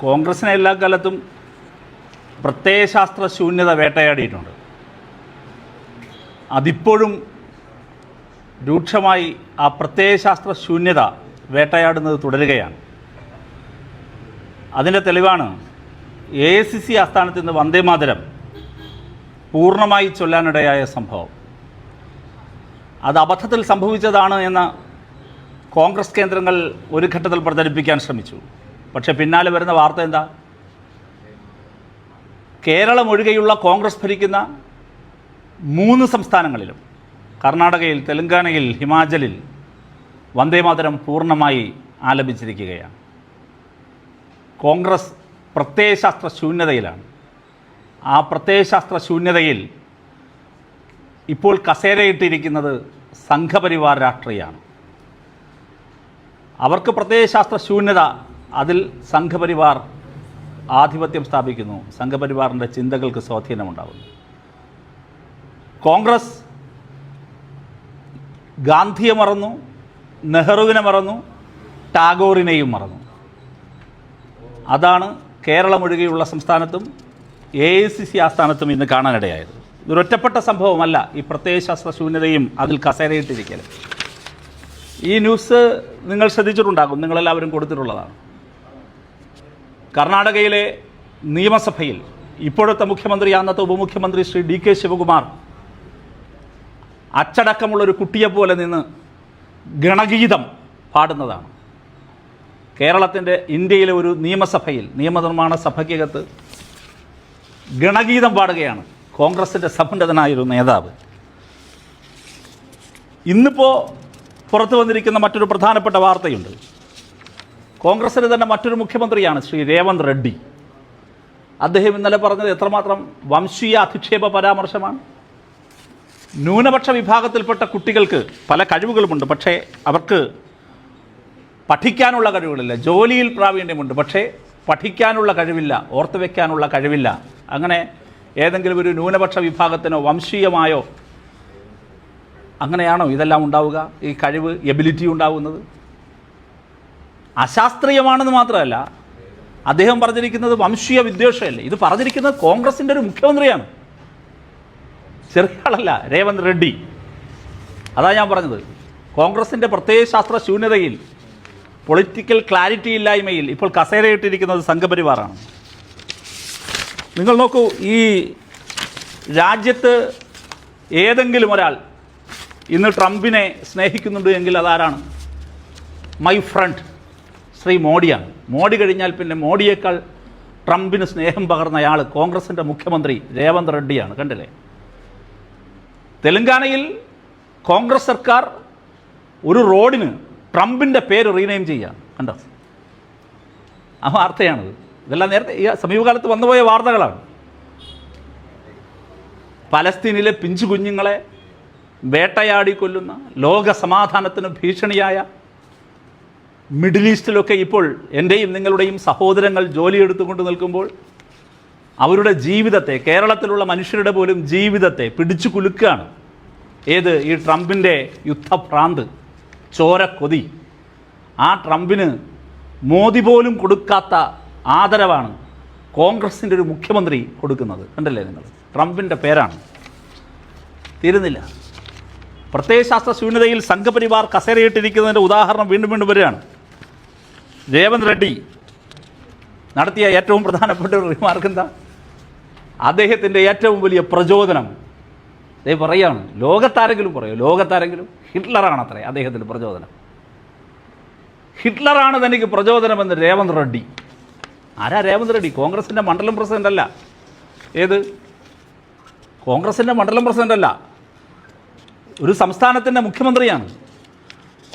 കോൺഗ്രസിനെ എല്ലാ കാലത്തും പ്രത്യയശാസ്ത്ര ശൂന്യത വേട്ടയാടിയിട്ടുണ്ട്. അതിപ്പോഴും രൂക്ഷമായി ആ പ്രത്യയശാസ്ത്ര ശൂന്യത വേട്ടയാടുന്നത് തുടരുകയാണ്. അതിൻ്റെ തെളിവാണ് AICC ആസ്ഥാനത്ത് നിന്ന് വന്ദേമാതരം പൂർണ്ണമായി ചൊല്ലാനിടയായ സംഭവം. അത് അബദ്ധത്തിൽ സംഭവിച്ചതാണ് എന്ന കോൺഗ്രസ് കേന്ദ്രങ്ങൾ ഒരു ഘട്ടത്തിൽ പ്രചരിപ്പിക്കാൻ ശ്രമിച്ചു. പക്ഷേ പിന്നാലെ വരുന്ന വാർത്ത എന്താ? കേരളം ഒഴികെയുള്ള കോൺഗ്രസ് ഭരിക്കുന്ന 3 സംസ്ഥാനങ്ങളിലും, കർണാടകയിൽ, തെലങ്കാനയിൽ, ഹിമാചലിൽ വന്ദേമാതരം പൂർണ്ണമായി ആലപിച്ചിരിക്കുകയാണ്. കോൺഗ്രസ് പ്രത്യയശാസ്ത്ര ശൂന്യതയിലാണ്. ആ പ്രത്യയശാസ്ത്ര ശൂന്യതയിൽ ഇപ്പോൾ കസേരയിട്ടിരിക്കുന്നത് സംഘപരിവാർ രാഷ്ട്രീയമാണ്. അവർക്ക് പ്രത്യയശാസ്ത്ര ശൂന്യത, അതിൽ സംഘപരിവാർ ആധിപത്യം സ്ഥാപിക്കുന്നു. സംഘപരിവാറിൻ്റെ ചിന്തകൾക്ക് സ്വാധീനമുണ്ടാകുന്നു. കോൺഗ്രസ് ഗാന്ധിയെ മറന്നു, നെഹ്റുവിനെ മറന്നു, ടാഗോറിനെയും മറന്നു. അതാണ് കേരളം ഒഴികെയുള്ള സംസ്ഥാനത്തും AICC ആസ്ഥാനത്തും ഇന്ന് കാണാനിടയായത്. ഇതൊരൊറ്റപ്പെട്ട സംഭവമല്ല ഈ പ്രത്യയശാസ്ത്ര ശൂന്യതയും അതിൽ കസേരയിട്ടിരിക്കലും. ഈ ന്യൂസ് നിങ്ങൾ ശ്രദ്ധിച്ചിട്ടുണ്ടാകും, നിങ്ങളെല്ലാവരും കൊടുത്തിട്ടുള്ളതാണ്. കർണാടകയിലെ നിയമസഭയിൽ ഇപ്പോഴത്തെ മുഖ്യമന്ത്രി, അന്നത്തെ ഉപമുഖ്യമന്ത്രി ശ്രീ DK ശിവകുമാർ അച്ചടക്കമുള്ളൊരു കുട്ടിയെപ്പോലെ നിന്ന് ഗണഗീതം പാടുന്നതാണ്. കേരളത്തിൻ്റെ, ഇന്ത്യയിലെ ഒരു നിയമസഭയിൽ, നിയമനിർമ്മാണ സഭയ്ക്കകത്ത് ഗണഗീതം പാടുകയാണ് കോൺഗ്രസിൻ്റെ സമുന്നതനായൊരു നേതാവ്. ഇന്നിപ്പോൾ പുറത്തു വന്നിരിക്കുന്ന മറ്റൊരു പ്രധാനപ്പെട്ട വാർത്തയുണ്ട്. കോൺഗ്രസിന് തന്നെ മറ്റൊരു മുഖ്യമന്ത്രിയാണ് ശ്രീ രേവന്ത് റെഡ്ഡി. അദ്ദേഹം ഇന്നലെ പറഞ്ഞത് എത്രമാത്രം വംശീയ അധിക്ഷേപ പരാമർശമാണ്. ന്യൂനപക്ഷ വിഭാഗത്തിൽപ്പെട്ട കുട്ടികൾക്ക് പല കഴിവുകളുമുണ്ട്, പക്ഷേ അവർക്ക് പഠിക്കാനുള്ള കഴിവുകളില്ല. ജോലിയിൽ പ്രാവീണ്യമുണ്ട്, പക്ഷേ പഠിക്കാനുള്ള കഴിവില്ല, ഓർത്തു വയ്ക്കാനുള്ള കഴിവില്ല. അങ്ങനെ ഏതെങ്കിലും ഒരു ന്യൂനപക്ഷ വിഭാഗത്തിനോ വംശീയമായോ അങ്ങനെയാണോ ഇതെല്ലാം ഉണ്ടാവുക? ഈ കഴിവ്, എബിലിറ്റി ഉണ്ടാവുന്നത് അശാസ്ത്രീയമാണെന്ന് മാത്രമല്ല, അദ്ദേഹം പറഞ്ഞിരിക്കുന്നത് വംശീയ വിദ്വേഷമല്ലേ. ഇത് പറഞ്ഞിരിക്കുന്നത് കോൺഗ്രസിൻ്റെ ഒരു മുഖ്യമന്ത്രിയാണ്, ചെറിയ ആളല്ല, രേവന്ത് റെഡ്ഡി. അതാ ഞാൻ പറഞ്ഞത്, കോൺഗ്രസിൻ്റെ പ്രത്യയശാസ്ത്ര ശൂന്യതയിൽ, പൊളിറ്റിക്കൽ ക്ലാരിറ്റി ഇല്ലായ്മയിൽ ഇപ്പോൾ കസേരയിട്ടിരിക്കുന്നത് സംഘപരിവാറാണ്. നിങ്ങൾ നോക്കൂ, ഈ രാജ്യത്ത് ഏതെങ്കിലും ഒരാൾ ഇന്ന് ട്രംപിനെ സ്നേഹിക്കുന്നുണ്ട് എങ്കിൽ അതാരാണ്? മൈ ഫ്രണ്ട് ശ്രീ മോഡിയാണ്. മോഡി കഴിഞ്ഞാൽ പിന്നെ മോഡിയേക്കാൾ ട്രംപിന് സ്നേഹം പകർന്നയാൾ കോൺഗ്രസിൻ്റെ മുഖ്യമന്ത്രി രേവന്ത് റെഡ്ഡിയാണ്. കണ്ടില്ലേ? തെലങ്കാനയിൽ കോൺഗ്രസ് സർക്കാർ ഒരു റോഡിന് ട്രംപിൻ്റെ പേര് റീനെയിം ചെയ്യുകയാണ്. കണ്ടോ? ആ വാർത്തയാണിത്. ഇതെല്ലാം നേരത്തെ ഈ സമീപകാലത്ത് വന്നുപോയ വാർത്തകളാണ്. പലസ്തീനിലെ പിഞ്ചു കുഞ്ഞുങ്ങളെ വേട്ടയാടി കൊല്ലുന്ന, ലോക സമാധാനത്തിന് ഭീഷണിയായ മിഡിൽ ഈസ്റ്റിലൊക്കെ ഇപ്പോൾ എൻ്റെയും നിങ്ങളുടെയും സഹോദരങ്ങൾ ജോലിയെടുത്തുകൊണ്ട് നിൽക്കുമ്പോൾ അവരുടെ ജീവിതത്തെ, കേരളത്തിലുള്ള മനുഷ്യരുടെ പോലും ജീവിതത്തെ പിടിച്ചു കുലുക്കുകയാണ്. ഏത്? ഈ ട്രംപിൻ്റെ യുദ്ധഭ്രാന്ത്, ചോരക്കൊതി. ആ ട്രംപിന് മോദി പോലും കൊടുക്കാത്ത ആദരവാണ് കോൺഗ്രസിൻ്റെ ഒരു മുഖ്യമന്ത്രി കൊടുക്കുന്നത്. കണ്ടല്ലേ നിങ്ങൾ? ട്രംപിൻ്റെ പേരാണ്. തീരുന്നില്ല. പ്രത്യയശാസ്ത്ര ശൂന്യതയിൽ സംഘപരിവാർ കസേരയിട്ടിരിക്കുന്നതിൻ്റെ ഉദാഹരണം വീണ്ടും വീണ്ടും വരികയാണ്. രേവന്ത് റെഡ്ഡി നടത്തിയ ഏറ്റവും പ്രധാനപ്പെട്ട ഒരു റിമാർക്ക് എന്താ? അദ്ദേഹത്തിൻ്റെ ഏറ്റവും വലിയ പ്രചോദനം പറയാണ്. ലോകത്താരെങ്കിലും പറയോ? ലോകത്താരെങ്കിലും? ഹിറ്റ്ലറാണത്രേ അദ്ദേഹത്തിൻ്റെ പ്രചോദനം. ഹിറ്റ്ലറാണ് തനിക്ക് പ്രചോദനമെന്ന് രേവന്ത് റെഡ്ഡി. ആരാ രേവന്ത് റെഡ്ഡി? കോൺഗ്രസിൻ്റെ മണ്ഡലം പ്രസിഡന്റ് അല്ല. ഏത്? കോൺഗ്രസിൻ്റെ മണ്ഡലം പ്രസിഡന്റ് അല്ല, ഒരു സംസ്ഥാനത്തിൻ്റെ മുഖ്യമന്ത്രിയാണ്.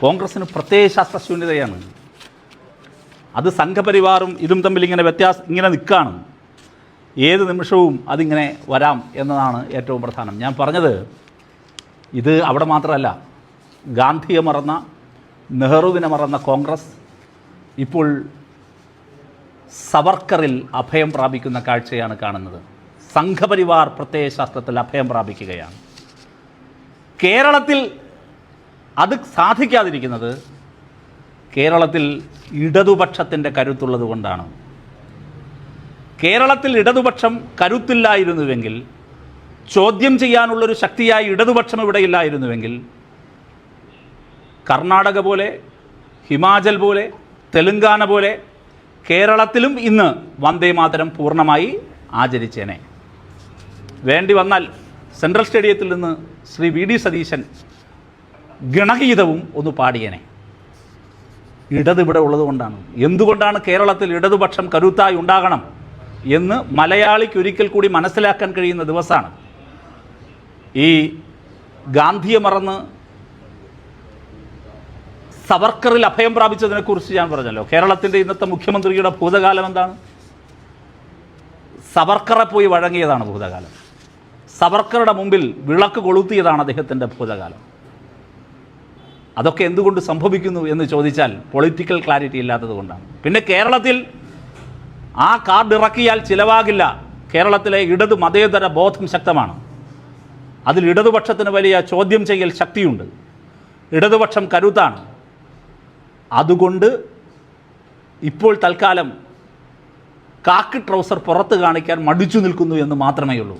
കോൺഗ്രസിന് പ്രത്യയശാസ്ത്ര ശൂന്യതയാണ്. അത് സംഘപരിവാറും ഇതും തമ്മിൽ ഇങ്ങനെ നിൽക്കുകയാണ്. ഏത് നിമിഷവും അതിങ്ങനെ വരാം എന്നതാണ് ഏറ്റവും പ്രധാനം. ഞാൻ പറഞ്ഞത്, ഇത് അവിടെ മാത്രമല്ല. ഗാന്ധിയെ മറന്ന, നെഹ്റുവിനെ മറന്ന കോൺഗ്രസ് ഇപ്പോൾ സവർക്കറിൽ അഭയം പ്രാപിക്കുന്ന കാഴ്ചയാണ് കാണുന്നത്. സംഘപരിവാർ പ്രത്യയശാസ്ത്രത്തിൽ അഭയം പ്രാപിക്കുകയാണ്. കേരളത്തിൽ അത് സാധിക്കാതിരിക്കുന്നത് കേരളത്തിൽ ഇടതുപക്ഷത്തിൻ്റെ കരുത്തുള്ളത് കൊണ്ടാണ്. കേരളത്തിൽ ഇടതുപക്ഷം കരുത്തില്ലായിരുന്നുവെങ്കിൽ, ചോദ്യം ചെയ്യാനുള്ളൊരു ശക്തിയായി ഇടതുപക്ഷം ഇവിടെ ഇല്ലായിരുന്നുവെങ്കിൽ, കർണാടക പോലെ, ഹിമാചൽ പോലെ, തെലുങ്കാന പോലെ കേരളത്തിലും ഇന്ന് വന്ദേ മാതരം പൂർണ്ണമായി ആചരിച്ചേനെ. വേണ്ടി വന്നാൽ സെൻട്രൽ സ്റ്റേഡിയത്തിൽ നിന്ന് ശ്രീ വി ഡി സതീശൻ ഗണഗീതവും ഒന്ന് പാടിയേനെ. ഇടത് ഇവിടെ ഉള്ളതുകൊണ്ടാണ്. എന്തുകൊണ്ടാണ് കേരളത്തിൽ ഇടതുപക്ഷം കരുത്തായി ഉണ്ടാകണം എന്ന് മലയാളിക്ക് ഒരിക്കൽ കൂടി മനസ്സിലാക്കാൻ കഴിയുന്ന ദിവസമാണ്. ഈ ഗാന്ധിയെ മറന്ന് സവർക്കറിൽ അഭയം പ്രാപിച്ചതിനെക്കുറിച്ച് ഞാൻ പറഞ്ഞല്ലോ. കേരളത്തിൻ്റെ ഇന്നത്തെ മുഖ്യമന്ത്രിയുടെ ഭൂതകാലം എന്താണ്? സവർക്കറെ പോയി വഴങ്ങിയതാണ് ഭൂതകാലം. സവർക്കറുടെ മുമ്പിൽ വിളക്ക് കൊളുത്തിയതാണ് അദ്ദേഹത്തിൻ്റെ ഭൂതകാലം. അതൊക്കെ എന്തുകൊണ്ട് സംഭവിക്കുന്നു എന്ന് ചോദിച്ചാൽ പൊളിറ്റിക്കൽ ക്ലാരിറ്റി ഇല്ലാത്തത് കൊണ്ടാണ്. പിന്നെ കേരളത്തിൽ ആ കാർഡ് ഇറക്കിയാൽ ചിലവാകില്ല. കേരളത്തിലെ ഇടത് മതേതര ബോധം ശക്തമാണ്. അതിൽ ഇടതുപക്ഷത്തിന് വലിയ ചോദ്യം ചെയ്യൽ ശക്തിയുണ്ട്. ഇടതുപക്ഷം കരുത്താണ്. അതുകൊണ്ട് ഇപ്പോൾ തൽക്കാലം കാക്കി ട്രൗസർ പുറത്ത് കാണിക്കാൻ മടിച്ചു നിൽക്കുന്നു എന്ന് മാത്രമേ ഉള്ളൂ.